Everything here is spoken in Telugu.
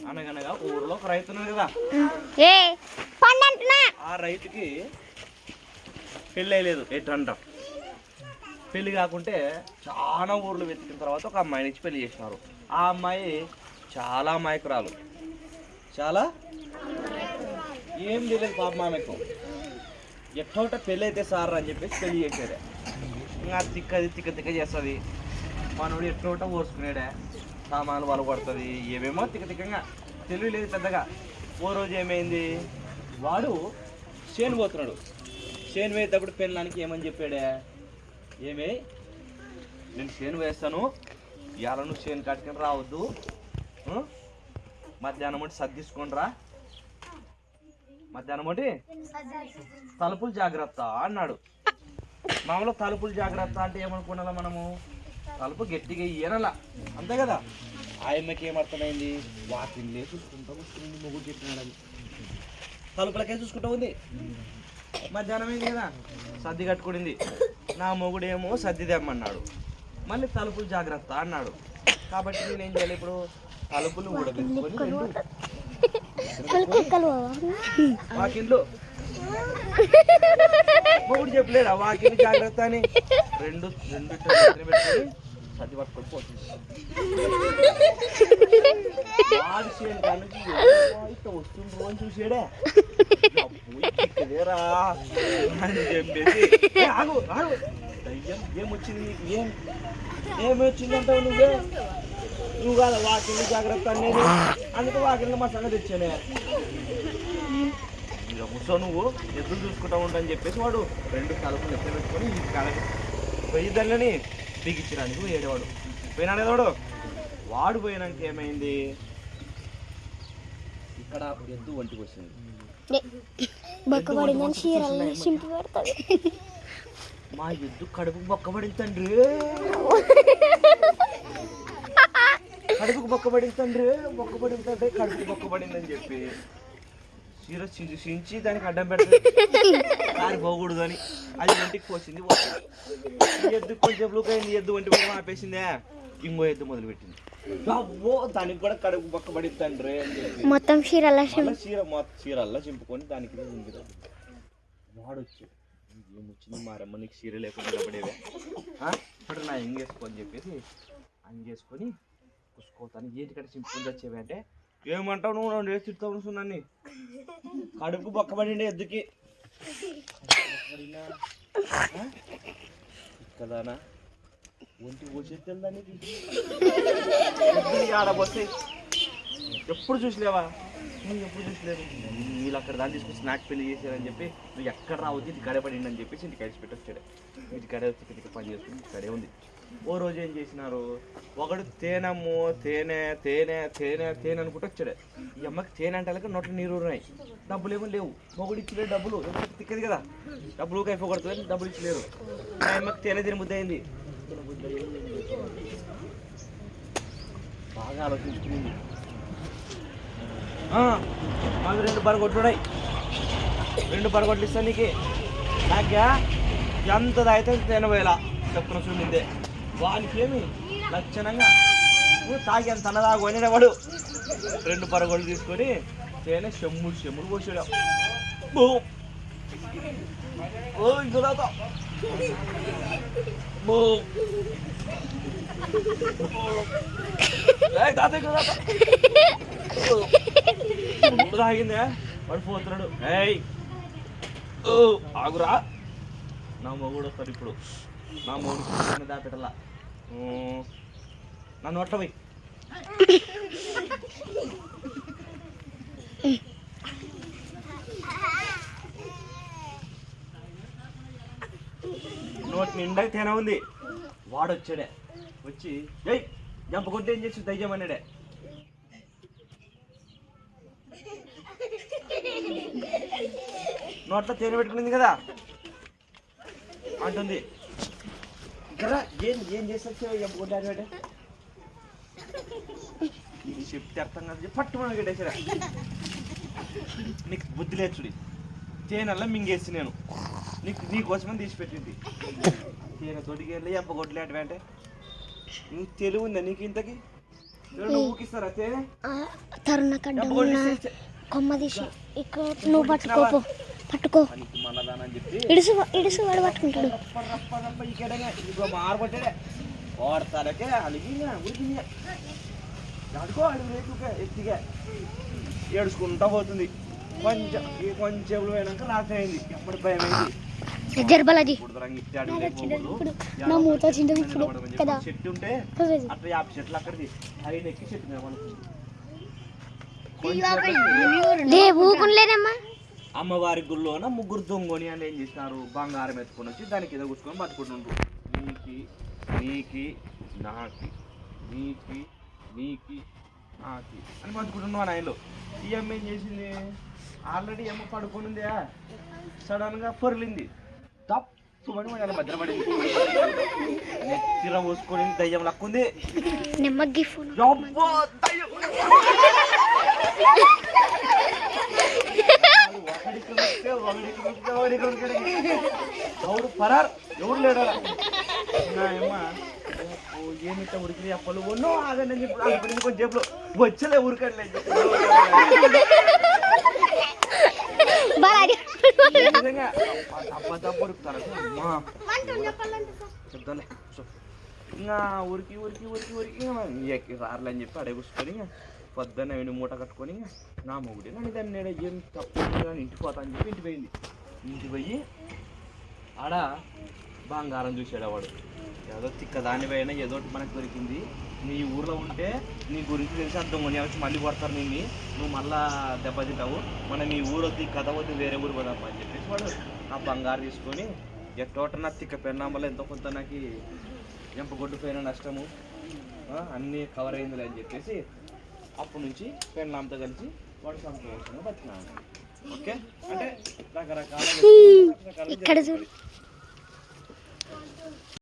అనగనగా ఊర్లో ఒక రైతు ఉన్నాడు కదా, ఆ రైతుకి పెళ్ళి అయ్యలేదు. ఎట్లంటాం, పెళ్ళి కాకుంటే చాలా ఊర్లు వెతికిన తర్వాత ఒక అమ్మాయిని ఇచ్చి పెళ్లి చేసినారు. ఆ అమ్మాయి చాలా అమాయకురాలు, చాలా ఏం తెలియదు పాపం ఆమెకు. ఎట్టోట పెళ్ళి అయితే సార్ అని చెప్పేసి పెళ్లి చేసేదే. ఇంకా తిక్క చేస్తుంది. మనోడు ఎట్టోట పోసుకునేడే, సామాన్లు వాళ్ళు కొడుతుంది, ఏమేమో తిక్కగా తెలియలేదు పెద్దగా. ఓ రోజు ఏమైంది, వాడు చేను పోతున్నాడు. చేను వేసేటప్పుడు పెళ్ళడానికి ఏమని చెప్పాడే, ఏమే నేను చేను వేస్తాను, ఇవాళ నువ్వు చేను కట్టుకుని రావద్దు, మధ్యాహ్నం ఒకటి సర్దిసుకొని రా, మధ్యాహ్నం ఒకటి తలుపులు జాగ్రత్త అన్నాడు. మామూలుగా తలుపులు జాగ్రత్త అంటే ఏమనుకున్నా మనము, తలుపు గట్టిగా ఇయ్యనలా, అంతే కదా. ఆయమ్మకి ఏమర్థమైంది, వాకింగ్లే చూసుకుంటా వస్తుంది, మొగ్గు చెప్పినాడని తలుపులకే చూసుకుంటా ఉంది. మధ్యాహ్నం అయింది కదా, సర్ది కట్టుకునింది. నా మొగుడేమో సర్ది తెమ్మన్నాడు, మళ్ళీ తలుపులు జాగ్రత్త అన్నాడు. కాబట్టి నేనేం చేయాలి ఇప్పుడు, తలుపులు కూడా పెట్టుకొని వాకిండ్లు మొగుడు చెప్పలేడా వాకింగ్ జాగ్రత్త అని, రెండు పెట్టుకొని సర్ది పట్టుకొని పోతుంది. వస్తుండ్రు అని చూసాడే రా అని చెప్పేసి, ఆగు ఆగు ఏమొచ్చింది నీకు, ఏమి వచ్చింది అంటావు నువ్వు కాదు వాకింగ్ జాగ్రత్త అనేది, అందుకే వాకింగ్ మా సంగతి తెచ్చానే. ఇక ముసో నువ్వు ఎదురు చూసుకుంటా ఉంటా అని చెప్పేసి వాడు రెండు తలుపులు ఎత్త పెట్టుకొని ఈ కళకి పోయిద్దర్లని బిగించడానికి పోయేవాడు. పోయినాడు కదా వాడు పోయినాక ఏమైంది, ఇక్కడ ఎద్దు ఒంటికి వచ్చింది. మా ఎద్దు కడుపుకు బొక్కబడింది తండ్రి, కడుపుకు బొక్కబడింది తండ్రి, బొక్కబడింది తండ్రి, కడుపుకు బొక్కబడింది అని చెప్పి చీర చించి దానికి అడ్డం పెడతాది, కారి పోకూడదు అని అది ఒంటికి పోసింది. ఎద్దు కొంచెం లూకైంది, ఎద్దు ఒంటి కూడా ఆపేసిందే, ఇంకో ఎద్దు మొదలుపెట్టింది. దానికి కూడా కడుపు బొక్కబడింది తండ్రి అని చెప్పి మొత్తం చీరల్లా చింపుకొని దానికి వాడు వచ్చాడు. ఏమొచ్చింది మారమ్మ, నీకు చీర లేకుండా నిలబడేవే, ఇప్పుడు నా ఎంగేసుకో అని చెప్పేసి అంగేసుకొని కుసుకోతాను. ఏంటికంటే చింపుకొని వచ్చేవి అంటే, ఏమంటావు నువ్వు, నన్ను వేసి తిడతావు సున్నాన్ని, కడుపు బొక్కబడిండే ఎద్దుకి కదానా ఒంటి పోసేద్దాం దానికి ఆడబోస్తాయి. ఎప్పుడు చూసలేవా, నువ్వు ఎప్పుడు చూసలేదు, వీళ్ళు అక్కడ దాన్ని తీసుకొచ్చి నాకు పెళ్లి చేశారని చెప్పి నువ్వు ఎక్కడ రావద్దు, ఇది గడపడింది అని చెప్పేసి ఇంటికి కలిసి పెట్టొచ్చాడు. ఇది గడే వచ్చి పని చేసుకుని గడే ఉంది. ఓ రోజు ఏం చేసినారు, ఒకడు తేనమ్ము తేనె తేనె తేనె తేనె అనుకుంటూ వచ్చాడు. ఈ అమ్మకి తేనె అంటే నోట్లో నీరు ఉన్నాయి, డబ్బులు ఏమో లేవు, మొగుడు ఇచ్చలేదు డబ్బులు, తిక్కది కదా డబ్బులు కైపోకూడదు, డబ్బులు ఇచ్చలేరు. ఆ అమ్మకి తేనె తిన బుద్ధి అయింది. బాగా ఆలోచించుకుంది, మాకు 2 బరగొట్లు ఉన్నాయి, 2 బరగొట్లు ఇస్తాను నీకు, నాకా ఎంత అయితే 80,000 చెప్పున చూడిందే. వానికి ఏమి లక్షణంగా తాగి ఎంత అన్నదాగు అనేవాడు. 2 బరగొట్లు తీసుకొని తేనె చెమ్ముడు పోసాడు. ఇంకొక తాగిందే వాడు పోతున్నాడు. ఆగురా, నా మొగుడు వస్తాడు ఇప్పుడు, నా మొగుడు దాపెట్టలా, నా నోట్ల పోయి నోటి నిండా తేనె ఉంది. వాడు వచ్చాడే, వచ్చి జంపకొంటే ఏం చేసి దయ్యమన్నాడే. నోట్లో తేనె పెట్టుకునింది కదా అంటుంది, ఇక్కడ ఏం చేసా జంపకొంటే ఇది చెప్తే అర్థం కాదు, పట్టుమని పెట్టేసారా, నీకు బుద్ధి లేచుడి, తేనెల్లా మింగేసి నేను నీకోసమని తీసిపెట్టింది. తేనె తోటికి వెళ్ళి ఎంపగొడ్లేటవి అంటే, నీకు తెలివి ఉందా నీకు ఇంతకి, నువ్వు ఊకిస్తారా తేనె, తరుణ కడ్డ ఉన్న కొమ్మ తీసి ఇక్కడ నువ్వు పట్టుకోపో పట్టుకో ఇడుసు ఇడుసు వాడు పట్టుకుంటాడు వాడతారకే అలిగి ఉడికింది దాడుకో అడుగు రేటుగా ఎత్తిగా ఏడుచుకుంటా పోతుంది కొంచెం పోయినాక రాత్రి అయింది ఎప్పుడు భయం అయింది జర్బలాజీ చెట్టు ఉంటే అట్లా 50 చెట్లు అక్కడికి 5 ఎక్కి చెట్టు మీద ఊకులేదమ్మా అమ్మవారి గుళ్ళోన ముగ్గురు దొంగని అని ఏం చేసినారు బంగారం ఎత్తుకొని వచ్చి దానికి ఏదో కూర్చుకొని బతుకుంటుండ్రు నీకి నీకి నాకి నీకి నీకి నాకి అని బతుకుంటున్నావు అని ఆయనలో ఈ అమ్మ ఏం చేసింది ఆల్రెడీ అమ్మ పడుకునిందే సడన్గా పొరిలింది తప్పుమని మన భద్రపడింది నెత్తిర పోసుకొని దయ్యం లక్కుంది ఎవడు పరారు ఎవడు లేడా ఏమిట ఉరికి అప్పలు ఒన్నో ఆగండి అని చెప్పి కొంచెం జేబులో వచ్చలే ఉరకండి చెప్తాలే ఇంకా ఉరికి ఉరికి ఉరికి ఉరికి రారులే అని చెప్పి అడే కూర్చుకొని పొద్దున్న మూట కట్టుకొని నా మొగుడి నన్ను దాన్ని నేను ఏం తప్పు ఇంటికి పోతా అని చెప్పి ఇంటికి పోయింది ఇంటికి పోయి ఆడ బంగారం చూసాడు వాడు ఏదో తిక్క దాని పైన ఏదో మనకు దొరికింది నీ ఊర్లో ఉంటే నీ గురించి తెలిసి అర్థం కొని వచ్చి మళ్ళీ కొడతారు నిన్ను నువ్వు మళ్ళా దెబ్బతింటావు మన నీ ఊరు వద్దు కథ వద్దు వేరే ఊరు పోదాం అని చెప్పేసి వాడు ఆ బంగారు తీసుకొని ఎట్టోట నా తిక్క పెన్నామల్ల ఎంతో కొంత నాకు ఎంపగొడ్డుపోయిన నష్టము అన్నీ కవర్ అయిందిలే అని చెప్పేసి అప్పటి నుంచి పెన్నాంతో కలిసి వాడు సంతోషంగా బతికినాడు ఓకే అంటే రకరకాల